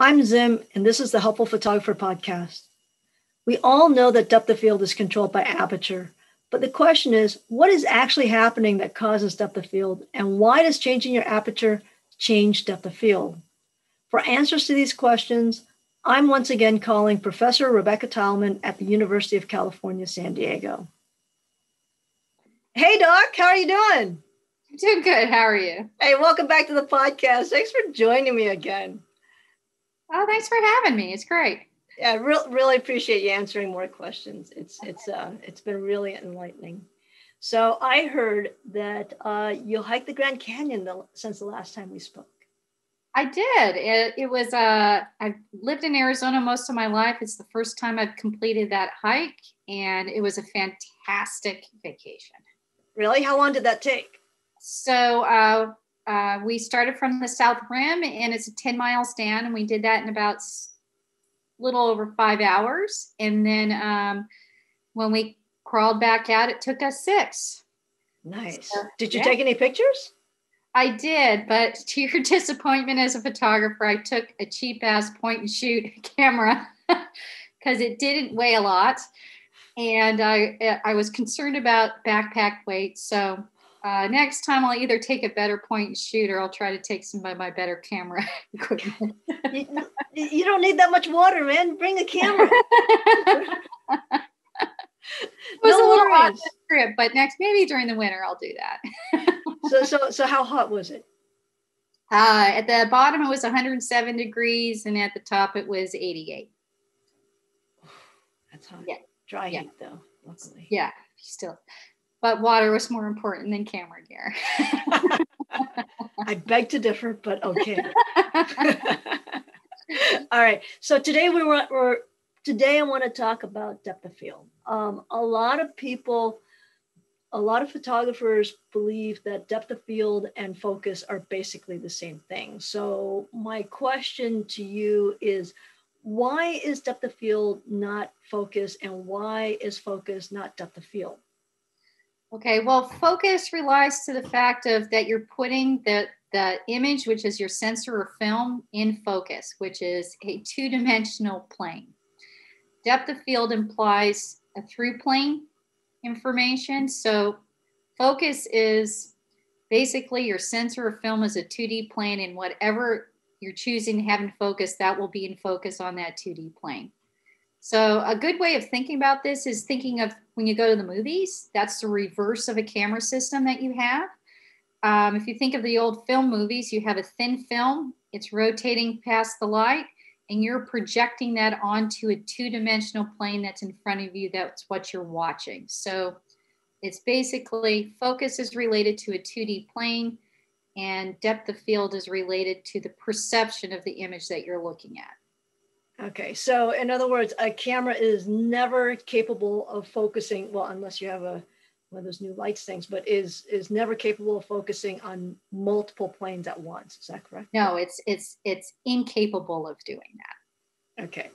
I'm Zim, and this is the Helpful Photographer Podcast. We all know that depth of field is controlled by aperture, but the question is, what is actually happening that causes depth of field, and why does changing your aperture change depth of field? For answers to these questions, I'm once again calling Professor Rebecca Theilmann at the University of California, San Diego. Hey, Doc, how are you doing? I'm doing good. How are you? Hey, welcome back to the podcast. Thanks for joining me again. Oh, thanks for having me. It's great. Yeah, I really appreciate you answering more questions. It's been really enlightening. So I heard that you hiked the Grand Canyon since the last time we spoke. I did. It was I've lived in Arizona most of my life. It's the first time I've completed that hike, and it was a fantastic vacation. Really? How long did that take? So we started from the South Rim, and it's a 10 miles down, and we did that in about a little over 5 hours. And then when we crawled back out, it took us 6. Nice. So, did you take any pictures? I did, but to your disappointment as a photographer, I took a cheap-ass point-and-shoot camera because it didn't weigh a lot, and I was concerned about backpack weight. So next time I'll either take a better point-and-shoot or I'll try to take some of my better camera equipment. You don't need that much water, man. Bring a camera. It was a little hot this trip, but maybe during the winter I'll do that. So how hot was it? At the bottom it was 107 degrees, and at the top it was 88. That's hot. Yeah. Dry heat though, luckily. Yeah, still. But water was more important than camera gear. I beg to differ, but okay. All right. So today I want to talk about depth of field. A lot of photographers believe that depth of field and focus are basically the same thing. So my question to you is, why is depth of field not focus, and why is focus not depth of field? Okay, well, focus relies to the fact of that you're putting the image, which is your sensor or film, in focus, which is a 2-dimensional plane. Depth of field implies a through plane information. So focus is basically your sensor or film is a 2D plane, and whatever you're choosing to have in focus, that will be in focus on that 2D plane. So a good way of thinking about this is thinking of when you go to the movies, that's the reverse of a camera system that you have. If you think of the old film movies, you have a thin film, it's rotating past the light, and you're projecting that onto a 2-dimensional plane that's in front of you. That's what you're watching. So it's basically focus is related to a 2D plane, and depth of field is related to the perception of the image that you're looking at. Okay, so in other words, a camera is never capable of focusing, well, unless you have one of those new lights things, but is never capable of focusing on multiple planes at once. Is that correct? No, it's incapable of doing that. Okay,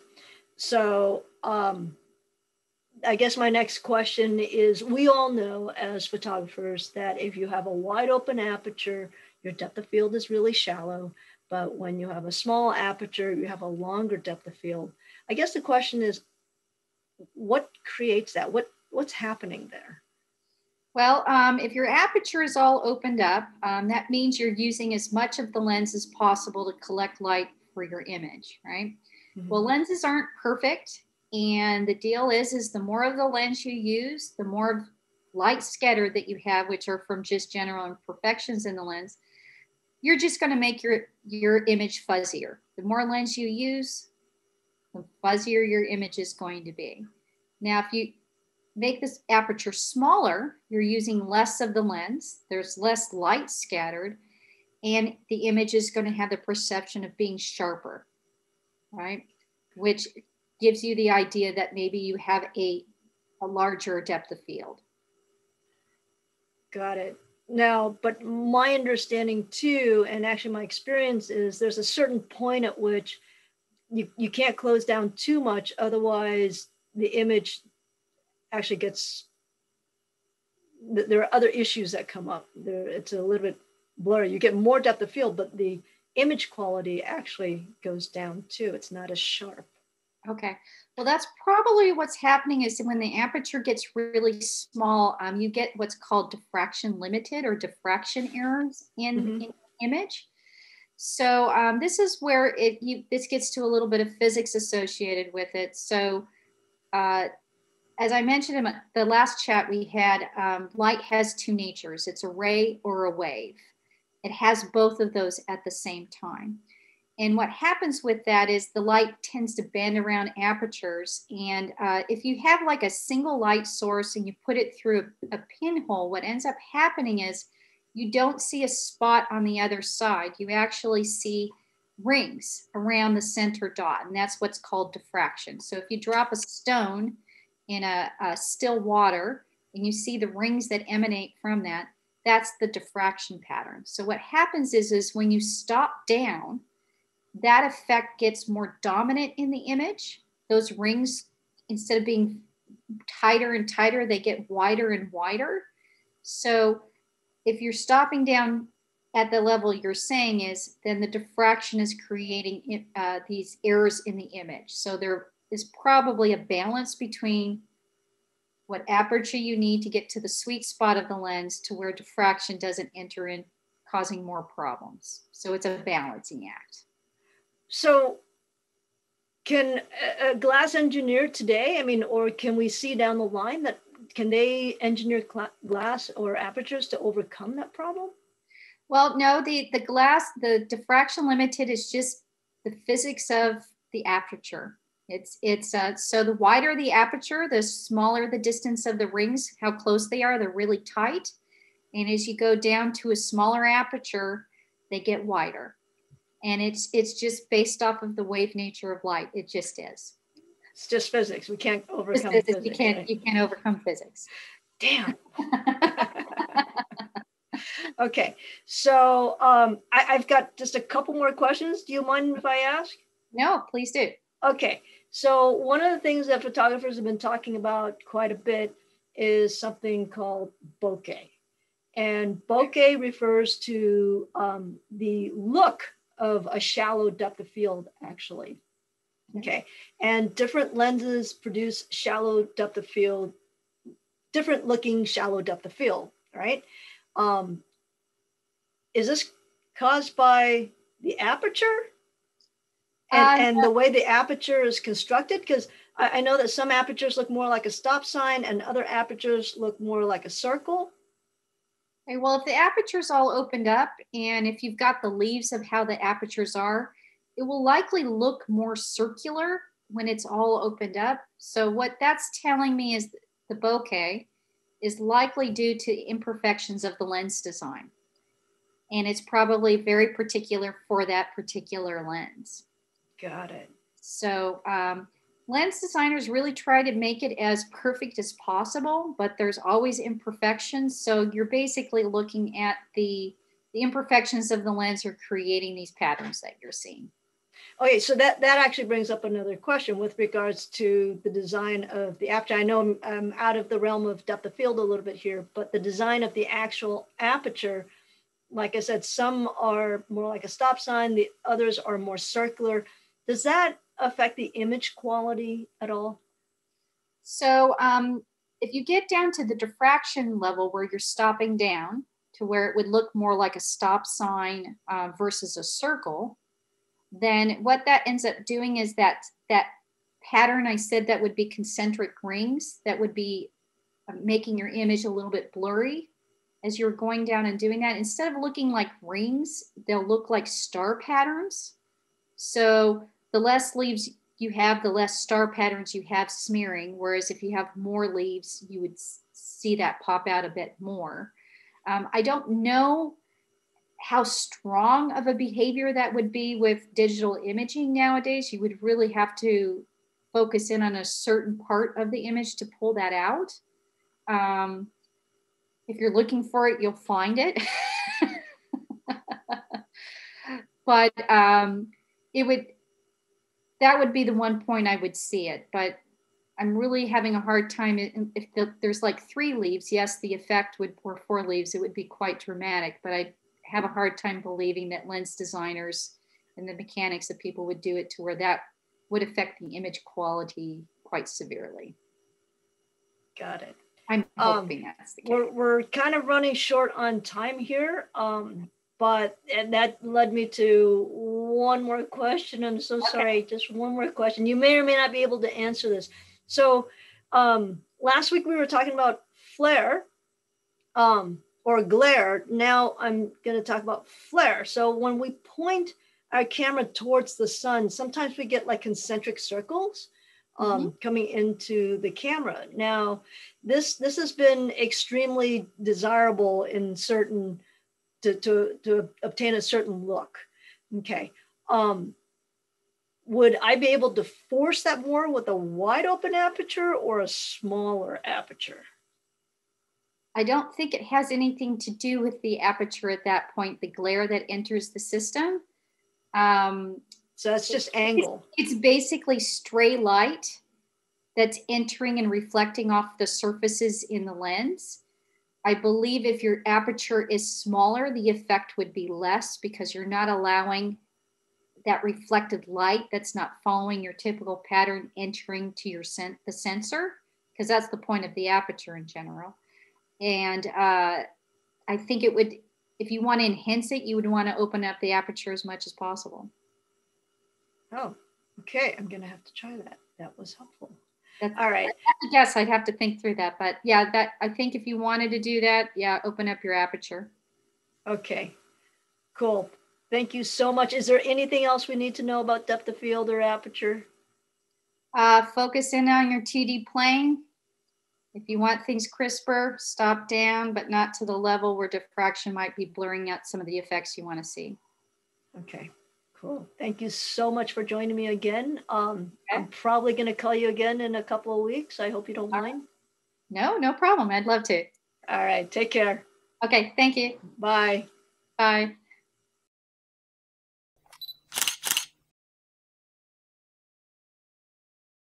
so I guess my next question is, we all know as photographers that if you have a wide open aperture, your depth of field is really shallow. But when you have a small aperture, you have a longer depth of field. I guess the question is, what creates that? What's happening there? Well, if your aperture is all opened up, that means you're using as much of the lens as possible to collect light for your image, right? Mm-hmm. Well, lenses aren't perfect. And the deal is the more of the lens you use, the more light scatter that you have, which are from just general imperfections in the lens, you're just going to make your image fuzzier. The more lens you use, the fuzzier your image is going to be. Now, if you make this aperture smaller, you're using less of the lens, there's less light scattered, and the image is going to have the perception of being sharper, right? Which gives you the idea that maybe you have a larger depth of field. Got it. Now, but my understanding too, and actually my experience is there's a certain point at which you can't close down too much, otherwise the image actually gets, there are other issues that come up. It's a little bit blurry. You get more depth of field, but the image quality actually goes down too. It's not as sharp. Okay. Well, that's probably what's happening is when the aperture gets really small, you get what's called diffraction limited or diffraction errors in the image. So this is where this gets to a little bit of physics associated with it. So as I mentioned in the last chat we had, light has two natures. It's a ray or a wave. It has both of those at the same time. And what happens with that is the light tends to bend around apertures. And if you have like a single light source and you put it through a pinhole, what ends up happening is you don't see a spot on the other side. You actually see rings around the center dot. And that's what's called diffraction. So if you drop a stone in a still water and you see the rings that emanate from that, that's the diffraction pattern. So what happens is when you stop down, that effect gets more dominant in the image. Those rings, instead of being tighter and tighter, they get wider and wider. So if you're stopping down at the level you're saying is, then the diffraction is creating these errors in the image. So there is probably a balance between what aperture you need to get to the sweet spot of the lens to where diffraction doesn't enter in, causing more problems. So it's a balancing act. So can a glass engineer today, or can we see down the line that, can they engineer glass or apertures to overcome that problem? Well, no, the glass, the diffraction limited is just the physics of the aperture. So the wider the aperture, the smaller the distance of the rings, how close they are, they're really tight. And as you go down to a smaller aperture, they get wider. And it's just based off of the wave nature of light. It just is. It's just physics. We can't overcome physics. You can't overcome physics. Damn. Okay. So I've got just a couple more questions. Do you mind if I ask? No, please do. Okay. So one of the things that photographers have been talking about quite a bit is something called bokeh. And bokeh refers to the look of a shallow depth of field, actually. Okay. And different lenses produce shallow depth of field, different looking shallow depth of field, right? Is this caused by the aperture and the way the aperture is constructed? Because I know that some apertures look more like a stop sign and other apertures look more like a circle. Okay, well, if the aperture's all opened up and if you've got the leaves of how the apertures are, it will likely look more circular when it's all opened up. So what that's telling me is the bokeh is likely due to imperfections of the lens design. And it's probably very particular for that particular lens. Got it. So lens designers really try to make it as perfect as possible, but there's always imperfections. So you're basically looking at the imperfections of the lens are creating these patterns that you're seeing. Okay, so that actually brings up another question with regards to the design of the aperture. I know I'm out of the realm of depth of field a little bit here, but the design of the actual aperture, like I said, some are more like a stop sign, the others are more circular. Does that affect the image quality at all? So if you get down to the diffraction level where you're stopping down to where it would look more like a stop sign versus a circle, then what that ends up doing is that pattern I said that would be concentric rings that would be making your image a little bit blurry as you're going down and doing that. Instead of looking like rings, they'll look like star patterns. So the less leaves you have, the less star patterns you have smearing. Whereas if you have more leaves, you would see that pop out a bit more. I don't know how strong of a behavior that would be with digital imaging nowadays. You would really have to focus in on a certain part of the image to pull that out. If you're looking for it, you'll find it. But that would be the one point I would see it. But I'm really having a hard time. If there's like 3 leaves, yes, the effect would, or 4 leaves, it would be quite dramatic. But have a hard time believing that lens designers and the mechanics of people would do it to where that would affect the image quality quite severely. Got it. I'm hoping that's the case. We're kind of running short on time here, and that led me to one more question. I'm so sorry, just one more question. You may or may not be able to answer this. So last week we were talking about flare or glare. Now I'm going to talk about flare. So when we point our camera towards the sun, sometimes we get like concentric circles coming into the camera. Now, this has been extremely desirable in certain to obtain a certain look. Okay. Would I be able to force that more with a wide open aperture or a smaller aperture? I don't think it has anything to do with the aperture at that point, the glare that enters the system. So that's just angle. It's basically stray light that's entering and reflecting off the surfaces in the lens. I believe if your aperture is smaller, the effect would be less because you're not allowing that reflected light that's not following your typical pattern entering to your the sensor, because that's the point of the aperture in general. And I think it would, if you want to enhance it, you would want to open up the aperture as much as possible. Oh, okay. I'm going to have to try that. That was helpful. All right. I guess I'd have to think through that. But yeah, that I think if you wanted to do that, yeah, open up your aperture. Okay, cool. Thank you so much. Is there anything else we need to know about depth of field or aperture? Focus in on your 2D plane. If you want things crisper, stop down, but not to the level where diffraction might be blurring out some of the effects you want to see. Okay, cool. Thank you so much for joining me again. I'm probably going to call you again in a couple of weeks. I hope you don't mind. No, no problem. I'd love to. All right, take care. Okay, thank you. Bye. Bye.